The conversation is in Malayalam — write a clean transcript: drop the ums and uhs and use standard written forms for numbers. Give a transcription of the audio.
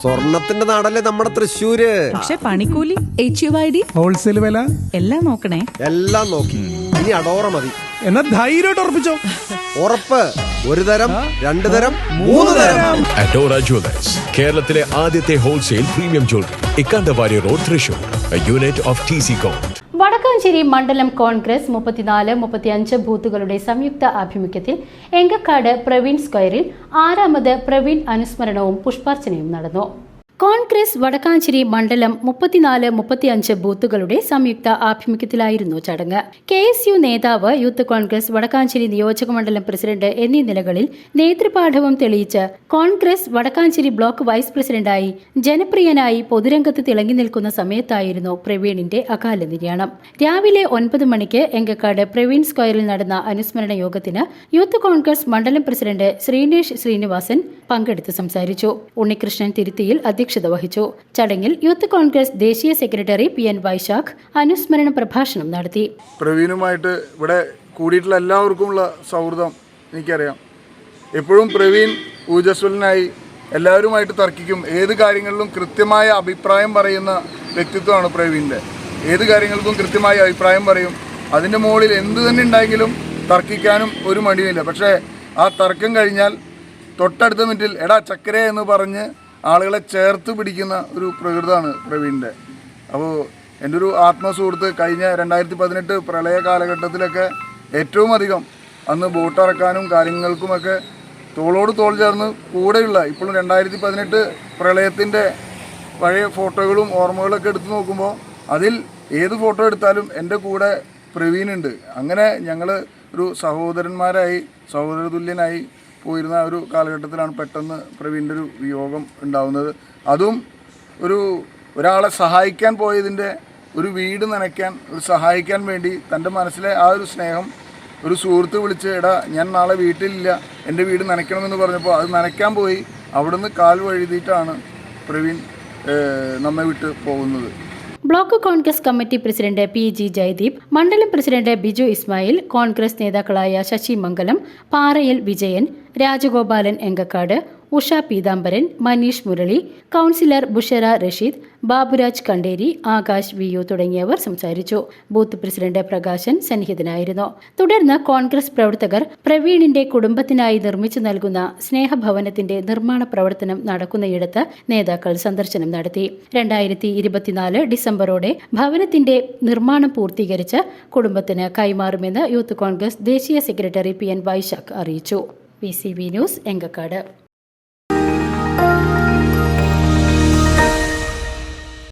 സ്വർണത്തിന്റെ നാടല്ലേ നമ്മുടെ തൃശ്ശൂര്. പക്ഷെ പണിക്കൂലി, HUID, ഹോൾസെയിൽ വില എല്ലാം നോക്കണേ. എല്ലാം നോക്കി. ഇനി അടോറ മതി. എന്നാ ധൈര്യമായിട്ട് ഉറപ്പിച്ചോ. ഉറപ്പ്. ഒരു തരം, രണ്ടു തരം, മൂന്ന് തരം. അഡോറ ജുവലേഴ്സ്, കേരളത്തിലെ ആദ്യത്തെ wholesale premium jewellery, Ikkandavari road, Thrissur, unit of TC com. Vadakkanchery മണ്ഡലം കോൺഗ്രസ് 34-35 ബൂത്തുകളുടെ സംയുക്ത ആഭിമുഖ്യത്തിൽ എങ്കക്കാട് പ്രവീൺ സ്ക്വയറിൽ 6ാമത് പ്രവീൺ അനുസ്മരണവും പുഷ്പാർച്ചനയും നടന്നു. കോൺഗ്രസ് വടക്കാഞ്ചേരി മണ്ഡലം 34-35 ബൂത്തുകളുടെ സംയുക്ത ആഭിമുഖ്യത്തിലായിരുന്നു ചടങ്ങ്. KSU നേതാവ്, യൂത്ത് കോൺഗ്രസ് വടക്കാഞ്ചേരി നിയോജക മണ്ഡലം പ്രസിഡന്റ് എന്നീ നിലകളിൽ നേതൃപാഠവും തെളിയിച്ച് കോൺഗ്രസ് വടക്കാഞ്ചേരി ബ്ലോക്ക് വൈസ് പ്രസിഡന്റായി ജനപ്രിയനായി പൊതുരംഗത്ത് തിളങ്ങി നിൽക്കുന്ന സമയത്തായിരുന്നു പ്രവീണിന്റെ അകാല നിര്യാണം. രാവിലെ 9 മണിക്ക് എങ്കക്കാട് പ്രവീൺ സ്ക്വയറിൽ നടന്ന അനുസ്മരണ യോഗത്തിന് യൂത്ത് കോൺഗ്രസ് മണ്ഡലം പ്രസിഡന്റ് ശ്രീനേഷ് ശ്രീനിവാസൻ പങ്കെടുത്ത് സംസാരിച്ചു. ഉണ്ണികൃഷ്ണൻ തിരുത്തിയിൽ അധ്യക്ഷത വഹിച്ചു. ചടങ്ങിൽ യൂത്ത് കോൺഗ്രസ് ദേശീയ സെക്രട്ടറി PN വൈശാഖ് അനുസ്മരണ പ്രഭാഷണം നടത്തി. പ്രവീണുമായിട്ട് ഇവിടെ കൂടിയിട്ടുള്ള എല്ലാവർക്കുമുള്ള സൗഹൃദം എനിക്കറിയാം. എപ്പോഴും പ്രവീൺ ഊർജ്ജസ്വലനായി എല്ലാവരുമായിട്ട് തർക്കിക്കും. ഏത് കാര്യങ്ങളിലും കൃത്യമായ അഭിപ്രായം പറയുന്ന വ്യക്തിത്വമാണ് പ്രവീണിൻ്റെ. ഏത് കാര്യങ്ങൾക്കും കൃത്യമായ അഭിപ്രായം പറയും. അതിൻ്റെ മുകളിൽ എന്ത് തന്നെ ഉണ്ടായെങ്കിലും തർക്കിക്കാനും ഒരു മടിയുമില്ല. പക്ഷേ ആ തർക്കം കഴിഞ്ഞാൽ തൊട്ടടുത്ത മിനിറ്റിൽ എടാ ചക്കര എന്ന് പറഞ്ഞ് ആളുകളെ ചേർത്ത് പിടിക്കുന്ന ഒരു പ്രകൃതമാണ് പ്രവീണിൻ്റെ. അപ്പോൾ എൻ്റെ ഒരു ആത്മസുഹൃത്ത് കഴിഞ്ഞ 2018 പ്രളയ കാലഘട്ടത്തിലൊക്കെ ഏറ്റവും അധികം അന്ന് ബോട്ടിറക്കാനും കാര്യങ്ങൾക്കുമൊക്കെ തോളോട് തോൾ ചേർന്ന് കൂടെയുള്ള, ഇപ്പോഴും 2018 പ്രളയത്തിൻ്റെ പഴയ ഫോട്ടോകളും ഓർമ്മകളൊക്കെ എടുത്തു നോക്കുമ്പോൾ അതിൽ ഏത് ഫോട്ടോ എടുത്താലും എൻ്റെ കൂടെ പ്രവീണുണ്ട്. അങ്ങനെ ഞങ്ങൾ ഒരു സഹോദരന്മാരായി, സഹോദരതുല്യനായി പോയിരുന്ന ഒരു കാലഘട്ടത്തിലാണ് പെട്ടെന്ന് പ്രവീണിൻ്റെ ഒരു വിയോഗം ഉണ്ടാവുന്നത്. അതും ഒരാളെ സഹായിക്കാൻ പോയതിൻ്റെ, ഒരു വീട് നനയ്ക്കാൻ, ഒരു സഹായിക്കാൻ വേണ്ടി തൻ്റെ മനസ്സിലെ ആ ഒരു സ്നേഹം ഒരു സുഹൃത്ത് വിളിച്ച് എടാ ഞാൻ നാളെ വീട്ടിലില്ല, എൻ്റെ വീട് നനയ്ക്കണമെന്ന് പറഞ്ഞപ്പോൾ അത് നനയ്ക്കാൻ പോയി. അവിടുന്ന് കാൽ വഴുതിയിട്ടാണ് പ്രവീൺ നമ്മെ വിട്ട് പോകുന്നത്. Block Congress committee president PG Jayadeep, മണ്ഡലം പ്രസിഡന്റ് ബിജു ഇസ്മായിൽ, കോൺഗ്രസ് നേതാക്കളായ ശശി മംഗലം, പാറയിൽ വിജയൻ, രാജഗോപാലൻ എങ്കക്കാട്, ഉഷ പീതാംബരൻ, മനീഷ് മുരളി, കൌൺസിലർ ബുഷറ റഷീദ്, ബാബുരാജ് കണ്ടേരി, ആകാശ് VU തുടങ്ങിയവർ സംസാരിച്ചു. ബൂത്ത് പ്രസിഡന്റ് പ്രകാശൻ സന്നിഹിതനായിരുന്നു. തുടർന്ന് കോൺഗ്രസ് പ്രവർത്തകർ പ്രവീണിന്റെ കുടുംബത്തിനായി നിർമ്മിച്ചു നൽകുന്ന സ്നേഹഭവനത്തിന്റെ നിർമ്മാണ പ്രവർത്തനം നടക്കുന്നയിടത്ത് നേതാക്കൾ സന്ദർശനം നടത്തി. 2024 ഡിസംബറോടെ ഭവനത്തിന്റെ നിർമ്മാണം പൂർത്തീകരിച്ച് കുടുംബത്തിന് കൈമാറുമെന്ന് യൂത്ത് കോൺഗ്രസ് ദേശീയ സെക്രട്ടറി PN വൈശാഖ് അറിയിച്ചു. VCV news, Enkakkad.